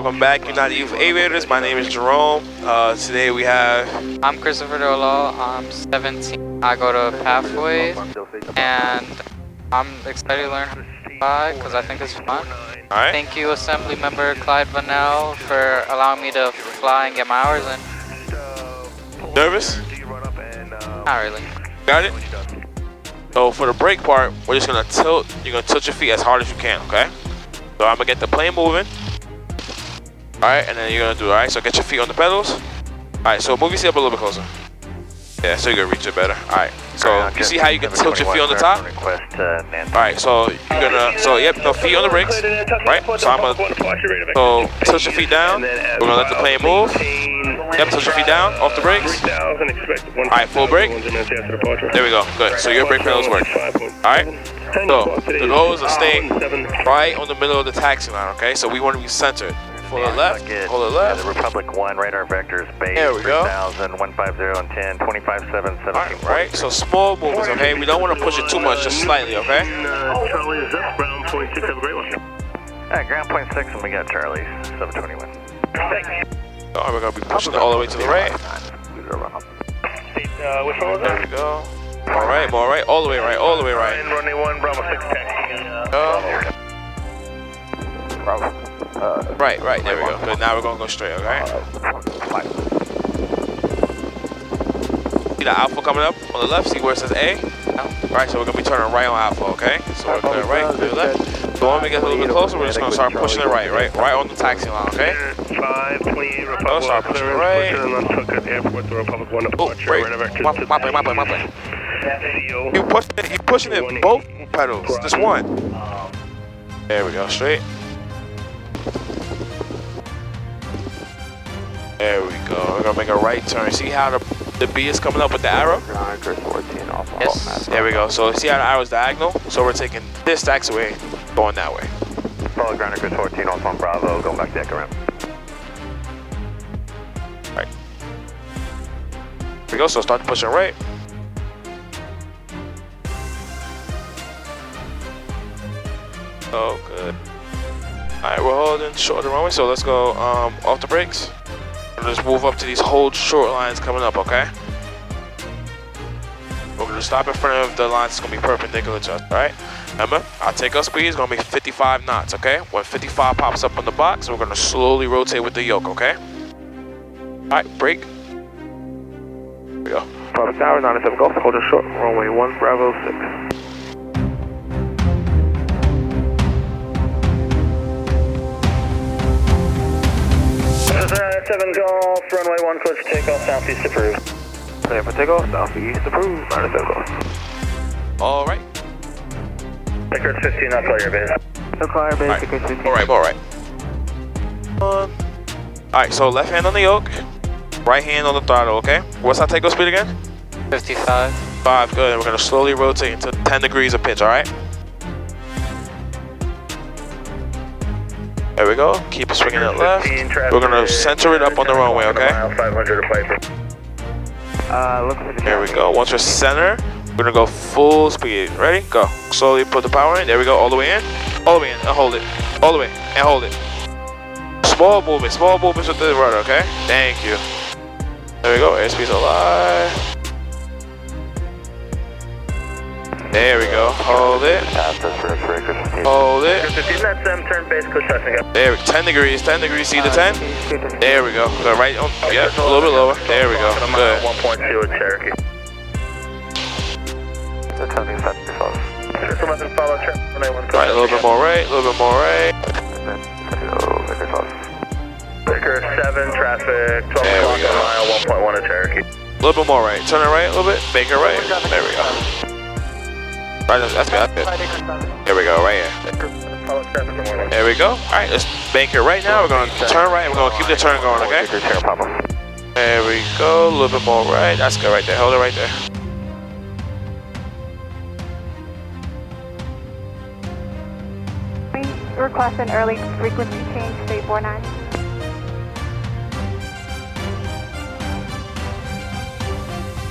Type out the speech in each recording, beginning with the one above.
welcome back, United Youth Aviators. My name is Jerome. Today we have... I'm Christoper Deolall. I'm 17. I go to Pathways, and I'm excited to learn how to fly because I think it's fun. Alright. Thank you, Assembly Member Clyde Vanel, for allowing me to fly and get my hours in. Nervous? Not really. Got it? So for the brake part, we're just gonna tilt. You're gonna tilt your feet as hard as you can, okay? So I'm gonna get the plane moving. Alright, and then you're gonna do, alright? So get your feet on the pedals. Alright, so move your seat up a little bit closer. Yeah, so you're gonna reach it better. Alright, so you see how you can tilt your feet on the top? Alright, so you're gonna, no, feet on the brakes, right? So I'm gonna, tilt your feet down. We're gonna let the plane move. Yep, tilt your feet down, off the brakes. Alright, full brake. There we go, good. So your brake pedals work. Alright, so the goal is to stay right on the middle of the taxi line, okay? So we want to be centered. Pull it left, pull it left. Republic 1, radar vectors, base, there we go. 3000, 150 and 10, 25, 7, right, so small movements, okay? We don't want to push it too much, just slightly, okay? Charlie is up, ground point 6, have a great one. Ground point 6, and we got Charlie, 721. So we're going to be pushing it all the way to the right. Which one was that? There we go. All right, all the way right, all the way right. Runway 1, Bravo 6, Bravo. Right, there we go. Good, now we're going to go straight, okay? See the Alpha coming up on the left? See where it says A? Alright, so we're going to be turning right on Alpha, okay? So we're clear right, clear left. So when we get a little bit closer, we're just going to start pushing it right on the taxi line, okay? 528 Republic 1, start pushing it right. Oh, break. My plane. You pushing it both pedals, just one. There we go, straight. There we go. We're gonna make a right turn. See how the B is coming up with the arrow? Yes. There we go. So see how the arrow is diagonal? So we're taking this taxiway, going that way. Follow ground Chris 14 off on Bravo, going back to Echo Ramp. Right. There we go. So start pushing right. Oh, good. Alright, we're holding short of the runway, so let's go off the brakes. Just move up to these hold short lines coming up, okay? We're gonna stop in front of the lines that's gonna be perpendicular to us, alright? Remember, our takeoff speed is gonna be 55 knots, okay? When 55 pops up on the box, we're gonna slowly rotate with the yoke, okay? Alright, brake. Here we go. Bravo Tower, 97 Golf, hold it short, runway 1, Bravo 6. 7 Golf, runway 1, clear for takeoff, southeast approved. Clear for takeoff, southeast approved, 97 Golf. Alright. Vickers 15, not clear your base. So clear your base, Vickers 15. Alright. Alright, so left hand on the yoke, right hand on the throttle, okay? What's our takeoff speed again? 55. 5, good, and we're gonna slowly rotate into 10 degrees of pitch, alright? There we go. Keep swinging it left. We're gonna center it up on the runway, okay? 500 to Piper. There we go. Once we're center, we're gonna go full speed. Ready? Go. Slowly put the power in. There we go. All the way in. All the way in. And hold it. All the way. And hold it. Small movements with the rudder, okay? Thank you. There we go. Airspeed's alive. There we go. Hold it. Hold it. There we go. 10 degrees. See the 10? There we go. Go right on. Yep, a little bit lower. There we go. Good. 1.2 with Cherokee. Right, a little bit more right. Vickers 7, traffic 12 o'clock a mile, 1.1 at Cherokee. A little bit more right. Turn it right a little bit. Make it right. There we go. Right, that's good. There we go, right here. There we go. Alright, let's bank it right now. We're going to turn right. We're going to keep the turn going, okay? There we go. A little bit more right. That's good right there. Hold it right there. We request an early frequency change, 349.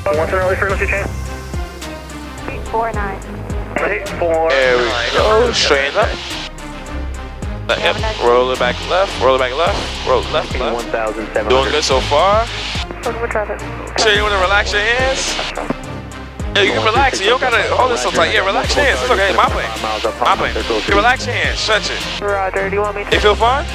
What's an early frequency change? 349. There we go. Straighten up. Yep, roll it back left, roll it back left, roll it left, left. 1,700. Doing good so far. What traffic? Sure you want to relax your hands? Yeah, you can relax. You don't gotta hold it so tight. Yeah, relax your hands. It's okay. My plane. My plane. You relax your hands. Stretch it. Roger. Do you want me to? You feel fine?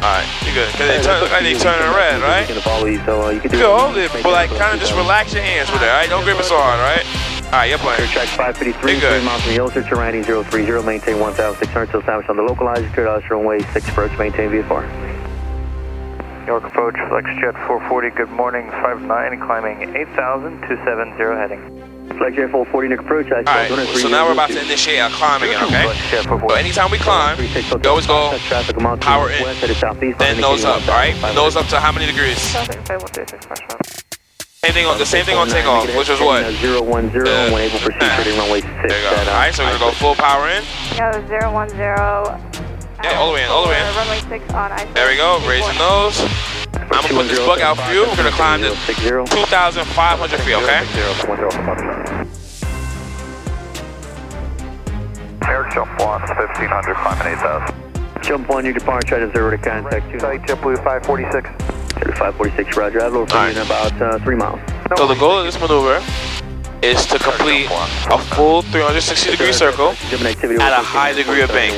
Alright, you good. Cause they look like they turning red, right? You can hold it, but like kind of just relax your hands with it, alright? Don't grip it so hard, alright? Alright, you're playing. Track 553, 3 miles from the Yellow Search, heading 030, maintain 1,600 till established on the localizer, clear to runway 6 approach, maintain VFR. York approach, FlexJet 440, good morning, 59, climbing 8,000, 270 heading. FlexJet 440, Nick approach, Alright, so now we're about to initiate our climb again, okay? So anytime we climb, we always go power in, then nose up, alright? Nose up to how many degrees? The same thing on takeoff, which was what? 010, when able to proceed for the runway 6. There you go. Alright, so we're gonna go full power in. Yeah, 010. Yeah, all the way in, all the way in. Runway 6 on I. There we go, raising nose. I'm gonna put this bug out for you. We're gonna climb to 2,500 feet, okay? Air jump 1, 1,500, climbing 8,000. Jump 1, your departure at 0 to contact 2. Site JetBlue 546. 546, roger. I've low for you in about 3 miles. So the goal of this maneuver is to complete a full 360-degree circle at a high degree of bank.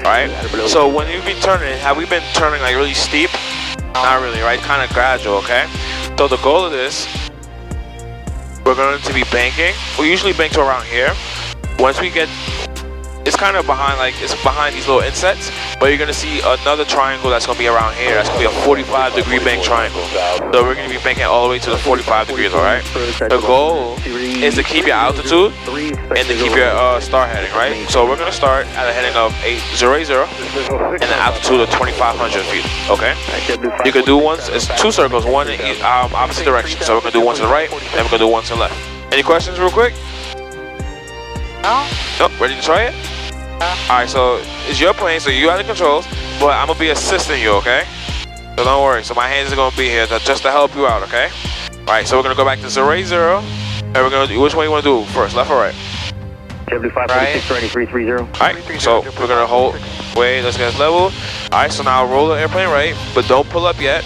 Alright? So when you be turning, have we been turning like really steep? Not really, right? Kind of gradual, okay? So the goal of this, we're going to be banking. We usually bank to around here. Once we get, it's kind of behind, like it's behind these little insets, but you're gonna see another triangle that's gonna be around here. That's gonna be a 45-degree bank triangle. So we're gonna be banking all the way to the 45 degrees, all right? The goal is to keep your altitude and to keep your star heading, right? So we're gonna start at a heading of 8,080 and an altitude of 2,500 feet, okay? You can do ones, it's 2 circles, one in opposite direction. So we're gonna do one to the right, and we're gonna do one to the left. Any questions real quick? No. Nope, ready to try it? Alright, so it's your plane, so you have the controls, but I'm gonna be assisting you, okay? So don't worry, so my hands are gonna be here just to help you out, okay? Alright, so we're gonna go back to 080, and we're gonna do, which one you wanna do first, left or right? Right. 330. Alright, so we're gonna hold, wait, let's get level. Alright, so now roll the airplane right, but don't pull up yet.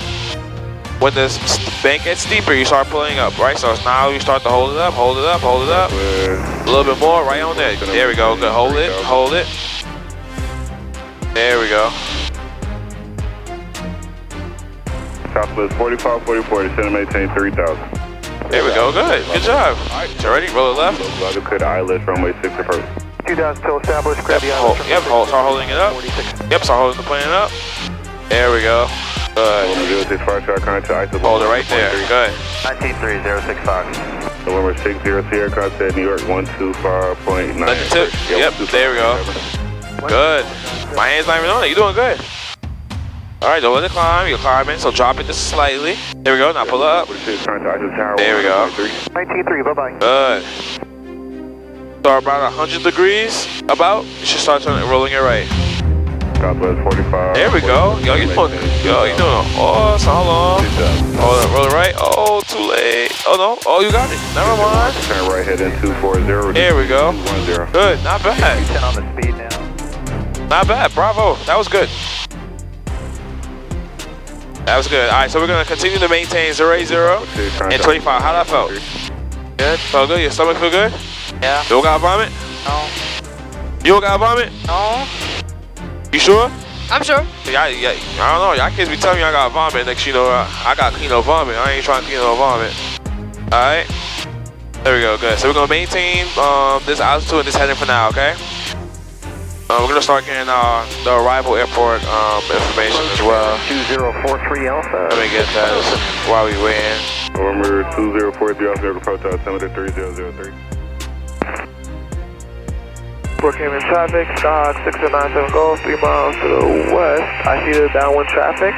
When this bank gets steeper, you start pulling up, right? So now you start to hold it up, hold it up, hold it up. A little bit more, right on there. There we go, good, hold it, hold it. There we go. Southwest 45, 40, center maintain 3,000. There we go, good job. Alright, you ready? Roll it left. Clear the ILS, runway 6 approach. 2,000 still established, grab the Yep, island. start holding it up. Yep, start holding the plane up. There we go. Good. Hold it right there. Good. 193,065. November 60 Sierra contact New York 125.9. Let the tip. Yep, there we go. Good. My hand's not even on it. You're doing good. Alright, don't let it climb. You're climbing, so drop it just slightly. There we go. Now pull up. There we go. 193, bye-bye. Good. So about 100 degrees, about, you should start rolling it right. Southwest 45. There we go. Yo, you're doing awesome. Hold on. Hold on, roll it right. Oh, too late. Oh, no. Oh, you got it. Never mind. Turn right head in 240. There we go. 210. Good. Not bad. 10 on the speed now. Not bad. Bravo. That was good. That was good. All right, so we're going to continue to maintain 080 and 25. How that felt? Good. Felt good? Your stomach feel good? Yeah. You don't got to vomit? No. You don't got to vomit? No. You sure? I'm sure. I don't know. Y'all kids be telling me I got vomit. Next, you know, I got clean up vomit. I ain't trying to clean up vomit. All right. There we go. Good. So we're gonna maintain this altitude and this heading for now. Okay. We're gonna start getting the arrival airport information as well. 2043 Alpha. Let me get that while we waiting. November 2043 Alpha approach altimeter 3003. Brookhaven traffic, stock 6097 Golf, 3 miles to the west. I see the downwind traffic.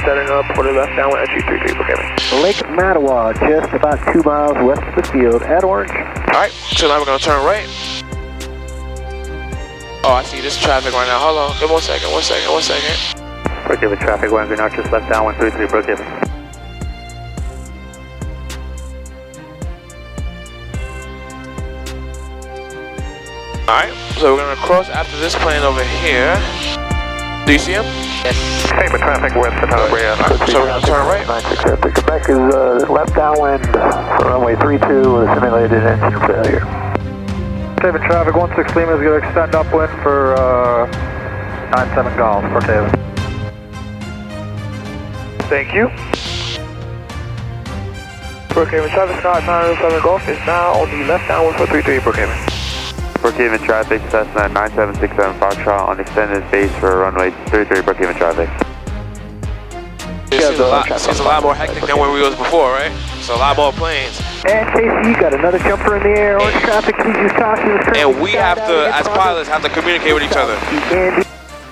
Setting up for the left downwind entry 33 Brookhaven. Lake Mattawa, just about 2 miles west of the field at Orange. Alright, so now we're gonna turn right. Oh, I see this traffic right now. Hold on, give me 1 second. Brookhaven traffic, Wangry North, just left downwind 33 Brookhaven. Alright, so we're gonna cross after this plane over here. Do you see him? Yes. Same with traffic with the Tower Bria. So we're gonna turn right. 967. Quebec is left downwind for runway 32 with a simulated engine failure. Same with traffic 16 Lima is going to extend upwind for 97 Golf for Taylor. Thank you. Brookhaven traffic, Scott 907 Golf is now on the left downwind for 33 Brookhaven. Brookhaven traffic, Cessna 9767 Foxtrot on extended base for runway 33 Brookhaven traffic. It's a lot more hectic than where we was before, right? It's a lot more planes. And Casey, you got another jumper in the air. Orange traffic, please use caution. And we have to, as pilots, have to communicate with each other.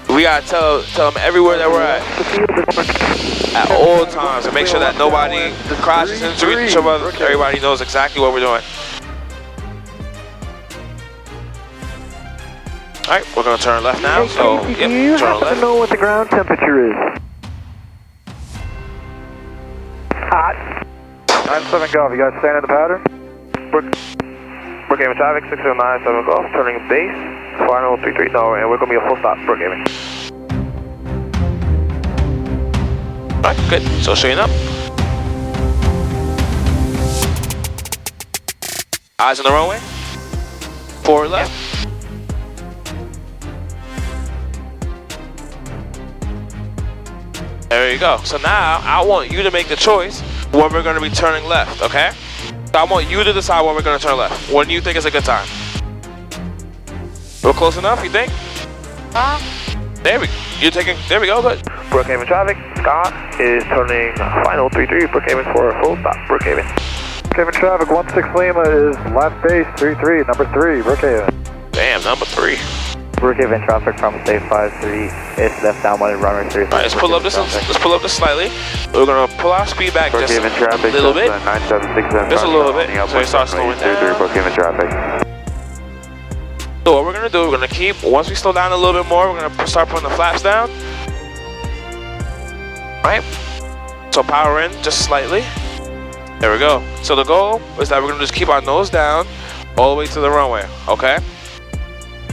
We gotta tell them everywhere that we're at all times, and make sure that nobody crashes into each other. Everybody knows exactly what we're doing. All right, we're gonna turn left now. So, Casey, yep, do you turn happen left. to know what the ground temperature is? Hot. 97 Golf, you guys staying in the pattern? Brookhaven traffic, 6097 Golf, turning base, final 33, no, and we're going to be a full stop, Brookhaven. Alright, good. So straighten up. Eyes on the runway. Forward left. There you go. So now I want you to make the choice when we're going to be turning left, okay? So I want you to decide when we're going to turn left. When do you think is a good time? We're close enough, you think? There we go, good. Brookhaven traffic, Scott is turning final 33, Brookhaven for a full stop, Brookhaven. Brookhaven traffic, 16 Lima is left base, 33, number 3, Brookhaven. Damn, number 3. Brookhaven traffic from say 53 is left downwind runway 33. All right, let's pull up this slightly. We're gonna pull our speed back just Brookhaven traffic, a little bit. 9767 Just a little bit. Foxtrot, So it starts slowing down. Brookhaven traffic. So what we're gonna do, we're gonna keep, once we slow down a little bit more, we're gonna start putting the flaps down. Right? So power in just slightly. There we go. So the goal is that we're gonna just keep our nose down all the way to the runway, okay?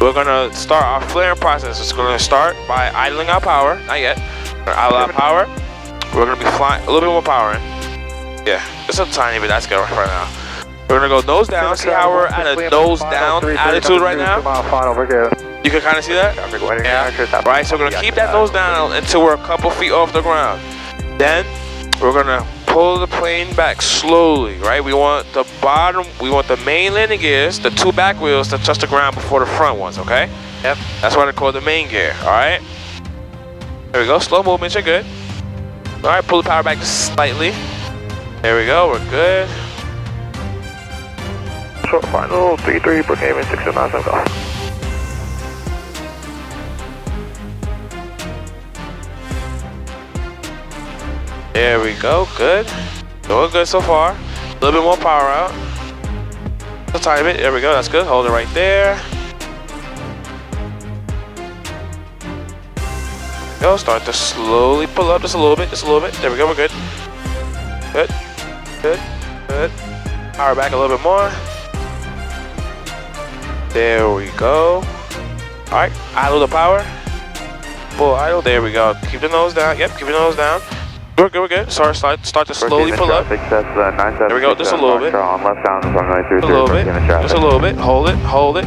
We're gonna start our flaring process. It's gonna start by idling our power, not yet. We're gonna idle our power. We're gonna be flying, a little bit more power in. Yeah, just a tiny bit, that's good right now. We're gonna go nose down, see how we're at a nose down attitude right now? You can kind of see that? Yeah. Right, so we're gonna keep that nose down until we're a couple feet off the ground. Then, we're gonna pull the plane back slowly, right? We want the bottom, we want the main landing gears, the 2 back wheels to touch the ground before the front ones, okay? Yep. That's why they're called the main gear, all right? There we go, slow movements are good. All right, pull the power back just slightly. There we go, we're good. Short final 33, Brookhaven 6097 Golf. There we go, good. Doing good so far. A little bit more power out. A tiny bit, there we go, that's good. Hold it right there. Go, start to slowly pull up just a little bit, There we go, we're good. Good, good, good. Power back a little bit more. There we go. All right, idle the power. Full idle, there we go. Keep the nose down, yep, keep the nose down. We're good, we're good. Start to slowly pull up. There we go, just a little bit. Just a little bit, just a little bit. Hold it, hold it.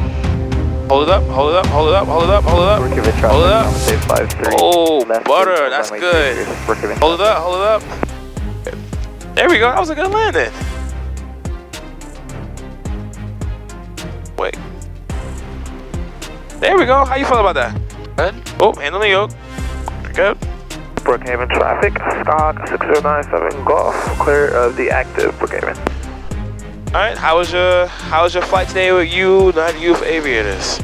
Hold it up, hold it up, hold it up, hold it up, hold it up. Hold it up. Oh, butter, that's good. Hold it up, hold it up. There we go, that was a good landing. Wait. There we go, how you feel about that? Good. Oh, hand on the yoke. Good. Brookhaven traffic, Stock 6097 Golf, clear of the active Brookhaven. All right, how was your flight today with you, non-youth aviators?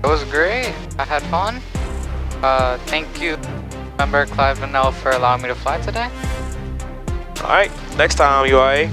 It was great. I had fun. Thank you, Member Clyde Vanel, for allowing me to fly today. All right, next time, UIA.